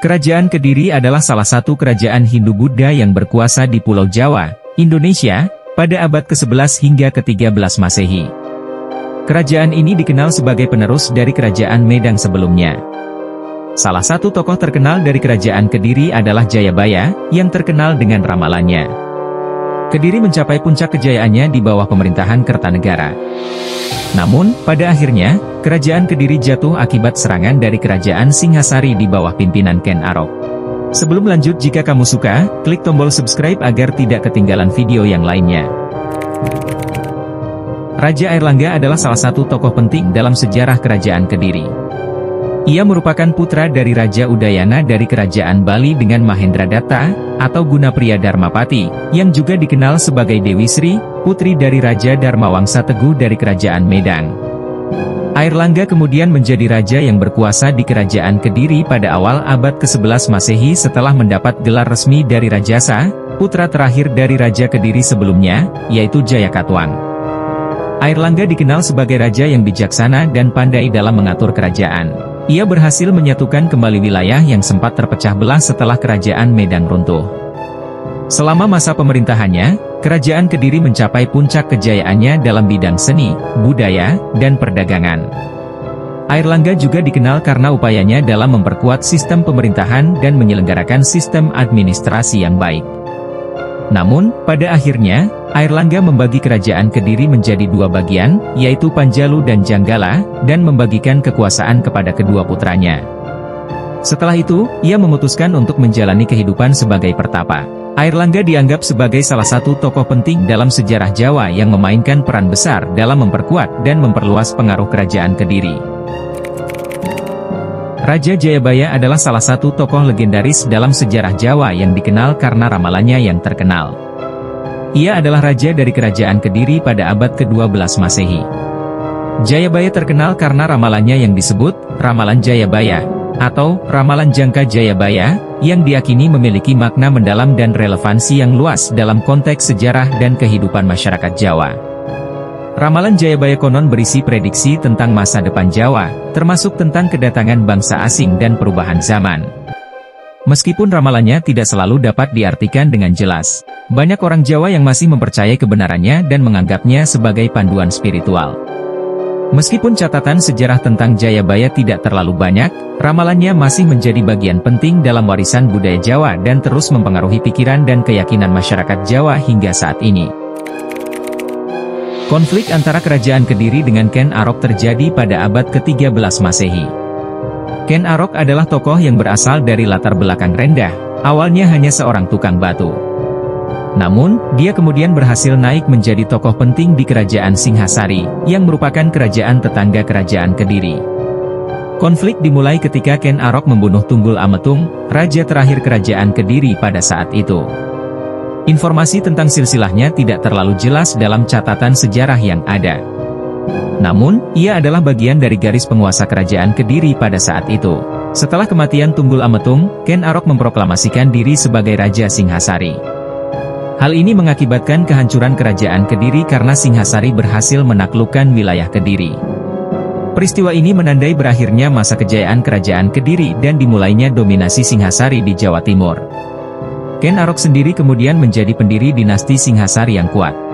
Kerajaan Kediri adalah salah satu kerajaan Hindu-Buddha yang berkuasa di Pulau Jawa, Indonesia, pada abad ke-11 hingga ke-13 Masehi. Kerajaan ini dikenal sebagai penerus dari Kerajaan Medang sebelumnya. Salah satu tokoh terkenal dari Kerajaan Kediri adalah Jayabaya, yang terkenal dengan ramalannya. Kediri mencapai puncak kejayaannya di bawah pemerintahan Kertanegara. Namun, pada akhirnya, Kerajaan Kediri jatuh akibat serangan dari Kerajaan Singhasari di bawah pimpinan Ken Arok. Sebelum lanjut, jika kamu suka, klik tombol subscribe agar tidak ketinggalan video yang lainnya. Raja Airlangga adalah salah satu tokoh penting dalam sejarah Kerajaan Kediri. Ia merupakan putra dari Raja Udayana dari Kerajaan Bali dengan Mahendradatta, atau Gunapriya Dharmapati, yang juga dikenal sebagai Dewi Sri, putri dari Raja Dharmawangsa Teguh dari Kerajaan Medang. Airlangga kemudian menjadi raja yang berkuasa di Kerajaan Kediri pada awal abad ke-11 Masehi setelah mendapat gelar resmi dari Rajasa, putra terakhir dari Raja Kediri sebelumnya, yaitu Jayakatwang. Airlangga dikenal sebagai raja yang bijaksana dan pandai dalam mengatur kerajaan. Ia berhasil menyatukan kembali wilayah yang sempat terpecah belah setelah Kerajaan Medang runtuh. Selama masa pemerintahannya, Kerajaan Kediri mencapai puncak kejayaannya dalam bidang seni, budaya, dan perdagangan. Airlangga juga dikenal karena upayanya dalam memperkuat sistem pemerintahan dan menyelenggarakan sistem administrasi yang baik. Namun, pada akhirnya, Airlangga membagi Kerajaan Kediri menjadi dua bagian, yaitu Panjalu dan Janggala, dan membagikan kekuasaan kepada kedua putranya. Setelah itu, ia memutuskan untuk menjalani kehidupan sebagai pertapa. Airlangga dianggap sebagai salah satu tokoh penting dalam sejarah Jawa yang memainkan peran besar dalam memperkuat dan memperluas pengaruh Kerajaan Kediri. Raja Jayabaya adalah salah satu tokoh legendaris dalam sejarah Jawa yang dikenal karena ramalannya yang terkenal. Ia adalah raja dari Kerajaan Kediri pada abad ke-12 Masehi. Jayabaya terkenal karena ramalannya yang disebut Ramalan Jayabaya, atau Ramalan Jangka Jayabaya, yang diyakini memiliki makna mendalam dan relevansi yang luas dalam konteks sejarah dan kehidupan masyarakat Jawa. Ramalan Jayabaya konon berisi prediksi tentang masa depan Jawa, termasuk tentang kedatangan bangsa asing dan perubahan zaman. Meskipun ramalannya tidak selalu dapat diartikan dengan jelas, banyak orang Jawa yang masih mempercayai kebenarannya dan menganggapnya sebagai panduan spiritual. Meskipun catatan sejarah tentang Jayabaya tidak terlalu banyak, ramalannya masih menjadi bagian penting dalam warisan budaya Jawa dan terus mempengaruhi pikiran dan keyakinan masyarakat Jawa hingga saat ini. Konflik antara Kerajaan Kediri dengan Ken Arok terjadi pada abad ke-13 Masehi. Ken Arok adalah tokoh yang berasal dari latar belakang rendah, awalnya hanya seorang tukang batu. Namun, dia kemudian berhasil naik menjadi tokoh penting di Kerajaan Singhasari, yang merupakan kerajaan tetangga Kerajaan Kediri. Konflik dimulai ketika Ken Arok membunuh Tunggul Ametung, raja terakhir Kerajaan Kediri pada saat itu. Informasi tentang silsilahnya tidak terlalu jelas dalam catatan sejarah yang ada. Namun, ia adalah bagian dari garis penguasa Kerajaan Kediri pada saat itu. Setelah kematian Tunggul Ametung, Ken Arok memproklamasikan diri sebagai Raja Singhasari. Hal ini mengakibatkan kehancuran Kerajaan Kediri karena Singhasari berhasil menaklukkan wilayah Kediri. Peristiwa ini menandai berakhirnya masa kejayaan Kerajaan Kediri dan dimulainya dominasi Singhasari di Jawa Timur. Ken Arok sendiri kemudian menjadi pendiri dinasti Singhasari yang kuat.